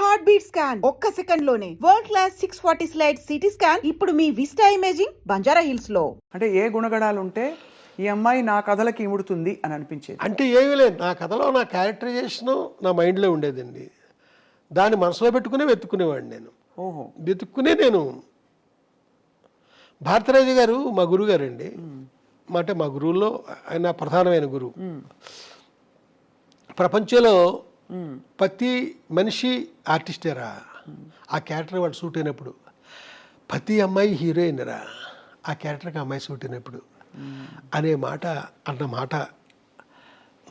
Heart beat scan ఒక్క second లోనే world class 640 slide CT scan ఇప్పుడు మీ విస్టా ఇమేజింగ్ బంజారా హిల్స్ లో. అంటే ఏ గుణగణాలు ఉంటే ఈ అమ్మాయి నా కథలకి ఇముడుతుంది అని అనిపించేది? అంటే ఏమీ లేదు, నా కథలో నా క్యారెక్టరైజేషను నా మైండ్లో ఉండేదండి. దాన్ని మనసులో పెట్టుకునే వెతుక్కునేవాడిని నేను. ఓహో. వెతుక్కునే నేను భారతరాజు గారు మా గురువు గారండి. అంటే మా గురువుల్లో ఆయన ప్రధానమైన గురువు. ప్రపంచంలో ప్రతి మనిషి ఆర్టిస్టేరా, ఆ క్యారెక్టర్ వాడు సూట్ అయినప్పుడు. ప్రతి అమ్మాయి హీరోయిన్ రా, ఆ క్యారెక్టర్కి అమ్మాయి సూట్ అయినప్పుడు అనే మాట అన్నమాట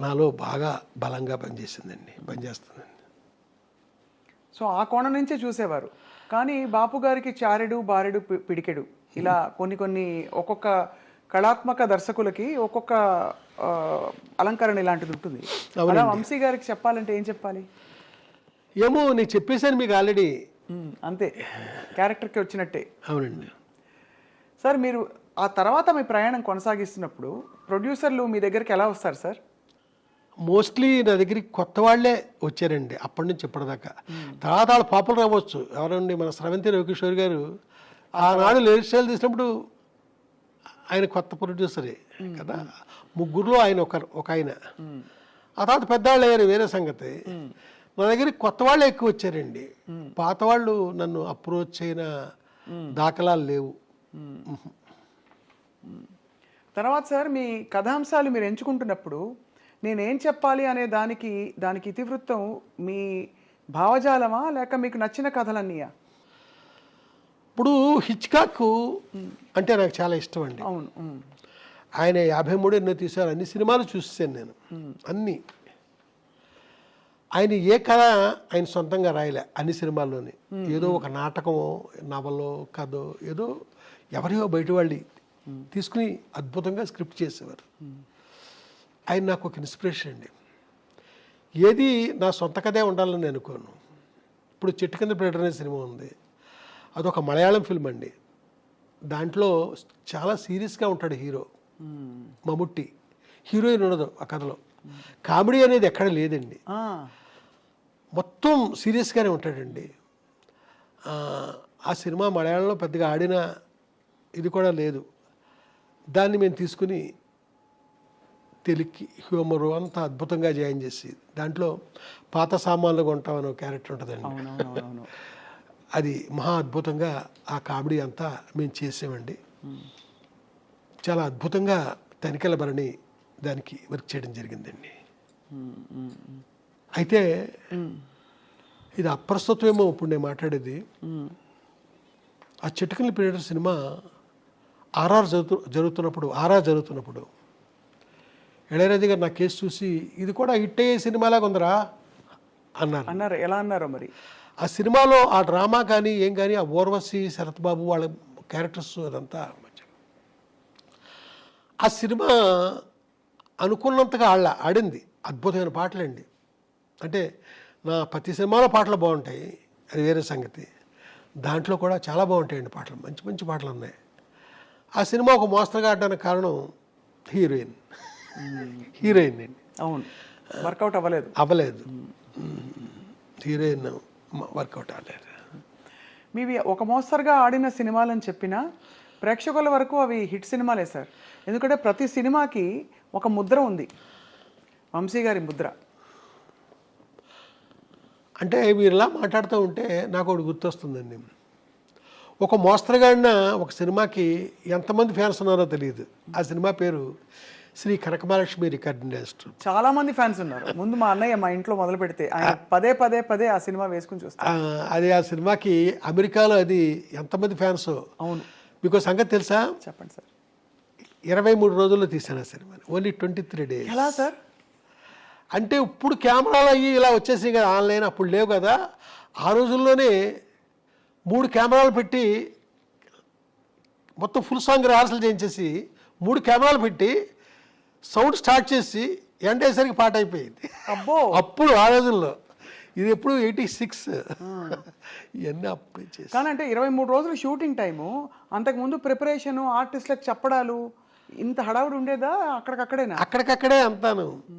నాలో బాగా బలంగా పనిచేస్తుందండి. సో ఆ కోణం నుంచే చూసేవారు. కానీ బాపు గారికి చారెడు బారెడు పిడికెడు ఇలా కొన్ని ఒక్కొక్క కళాత్మక దర్శకులకి ఒక్కొక్క అలంకరణ ఇలాంటిది ఉంటుంది. అలా వంశీ గారికి చెప్పాలంటే ఏం చెప్పాలి? ఏమో నేను చెప్పేశాను మీకు ఆల్రెడీ. అంతే, క్యారెక్టర్కి వచ్చినట్టే. అవునండి సార్, మీరు ఆ తర్వాత మీ ప్రయాణం కొనసాగిస్తున్నప్పుడు ప్రొడ్యూసర్లు మీ దగ్గరికి ఎలా వస్తారు సార్? మోస్ట్లీ నా దగ్గరికి కొత్త వాళ్ళే వచ్చారండి అప్పటి నుంచి ఇప్పటిదాకా. తర్వాత వాళ్ళు పాపులర్ అవ్వచ్చు. ఎవరండి, మన స్రవంతి రవికిషోర్ గారు ఆనాడు లేడీస్ స్టైల్ తీసినప్పుడు ఆయన కొత్త ప్రొడ్యూసరే కదా. ముగ్గురులో ఆయన ఒక ఆయన. ఆ తర్వాత పెద్దవాళ్ళు అయ్యారు, వేరే సంగతి. నా దగ్గరికి కొత్త వాళ్ళే ఎక్కువ వచ్చారండి. పాత వాళ్ళు నన్ను అప్రోచ్ అయిన దాఖలాలు లేవు. తర్వాత సార్, మీ కథాంశాలు మీరు ఎంచుకుంటున్నప్పుడు నేనేం చెప్పాలి అనే దానికి ఇతివృత్తం మీ భావజాలమా లేక మీకు నచ్చిన కథలన్నీయా? ఇప్పుడు హిచ్కాక్ అంటే నాకు చాలా ఇష్టం అండి. అవును. ఆయన 53 ఎన్నో తీశారు. అన్ని సినిమాలు చూసాను నేను, అన్నీ. ఆయన ఏ కథ ఆయన సొంతంగా రాయలే అన్ని సినిమాల్లోని. ఏదో ఒక నాటకమో నవలో కథో ఏదో ఎవరియో బయట వాళ్ళు తీసుకుని అద్భుతంగా స్క్రిప్ట్ చేసేవారు. ఆయన నాకు ఒక ఇన్స్పిరేషన్ అండి. ఏది నా సొంత కథే ఉండాలని నేను అనుకోను. ఇప్పుడు చెట్టు కింద ప్రేటర్ అనే సినిమా ఉంది, అదొక మలయాళం ఫిల్మ్ అండి. దాంట్లో చాలా సీరియస్గా ఉంటాడు హీరో మమ్ముట్టి. హీరోయిన్ ఉండదు ఆ కథలో. కామెడీ అనేది ఎక్కడ లేదండి, మొత్తం సీరియస్గానే ఉంటాడండి. ఆ సినిమా మలయాళంలో పెద్దగా ఆడిన ఇది కూడా లేదు. దాన్ని మేము తీసుకుని తెలుగుకి హ్యూమరు అంతా అద్భుతంగా జాయిన్ చేసి దాంట్లో పాత సామాన్లు కొంటామని ఒక క్యారెక్టర్ ఉంటుందండి. అది మహా అద్భుతంగా ఆ కామెడీ అంతా మేము చేసామండి. చాలా అద్భుతంగా తనికెల భరణి దానికి వర్క్ చేయడం జరిగిందండి. అయితే ఇది అప్రస్తుతమేమో ఇప్పుడు నేను మాట్లాడేది. ఆ చిటికల పీరియడ్ సినిమా ఆర్ఆర్ జరుగుతున్నప్పుడు ఇళయరాజా గారు నా కేసు చూసి ఇది కూడా హిట్ అయ్యే సినిమాలాగా ఉందరా అన్నారు. ఎలా అన్నారో మరి. ఆ సినిమాలో ఆ డ్రామా కానీ ఏం కానీ, ఆ ఊర్వశి శరత్ బాబు వాళ్ళ క్యారెక్టర్స్ అదంతా ఆ సినిమా అనుకున్నంతగా ఆడింది. అద్భుతమైన పాటలండి. అంటే నా ప్రతి సినిమాలో పాటలు బాగుంటాయి, అది వేరే సంగతి. దాంట్లో కూడా చాలా బాగుంటాయండి పాటలు, మంచి మంచి పాటలు ఉన్నాయి. ఆ సినిమా ఒక మోస్తరుగా ఆడడానికి కారణం హీరోయిన్ అండి. అవును, వర్కౌట్ అవ్వలేదు. హీరోయిన్ వర్కౌట్ అవ్వలేదు. మీవి ఒక మోస్తరుగా ఆడిన సినిమాలని చెప్పినా ప్రేక్షకుల వరకు అవి హిట్ సినిమాలే సార్. ఎందుకంటే ప్రతి సినిమాకి ఒక ముద్ర ఉంది, వంశీ గారి ముద్ర. అంటే మీరు ఇలా మాట్లాడుతూ ఉంటే నాకు ఒకటి గుర్తొస్తుందండి. ఒక మోస్తరుగా ఆడిన ఒక సినిమాకి ఎంతమంది ఫ్యాన్స్ ఉన్నారో తెలియదు. ఆ సినిమా పేరు శ్రీ కనకమహాలక్ష్మి రికార్డింగ్ ఇండస్ట్రీ. చాలా మంది ఫ్యాన్స్ ఉన్నారు. ముందు మా అన్నయ్య మా ఇంట్లో మొదలు పెడితే ఆయన పదే ఆ సినిమా వేసుకుని చూస్తారు. అది ఆ సినిమాకి అమెరికాలో అది ఎంతమంది ఫ్యాన్స్. అవును, మీకు సంగతి తెలుసా? చెప్పండి సార్. 23 రోజుల్లో తీశాను ఆ సినిమాని, ఓన్లీ 23 days. ఎలా సార్? అంటే ఇప్పుడు కెమెరాలు అయ్యి ఇలా వచ్చేసి కదా, ఆన్లైన్ అప్పుడు లేవు కదా. ఆ రోజుల్లోనే 3 కెమెరాలు పెట్టి మొత్తం ఫుల్ సాంగ్ రిహార్సల్ చేయించేసి 3 కెమెరాలు పెట్టి సౌండ్ స్టార్ట్ చేసి ఎండ్ అయ్యేసరికి పాట అయిపోయింది. అబ్బో, అప్పుడు ఆ రోజుల్లో. ఇది ఎప్పుడు 86 ఇవన్నీ అప్పుడే చేసి. కానీ అంటే 23 రోజులు షూటింగ్ టైము, అంతకుముందు ప్రిపరేషను, ఆర్టిస్టులకు చెప్పడాలు, ఇంత హడావుడి ఉండేదా? అక్కడికక్కడే అంతాను.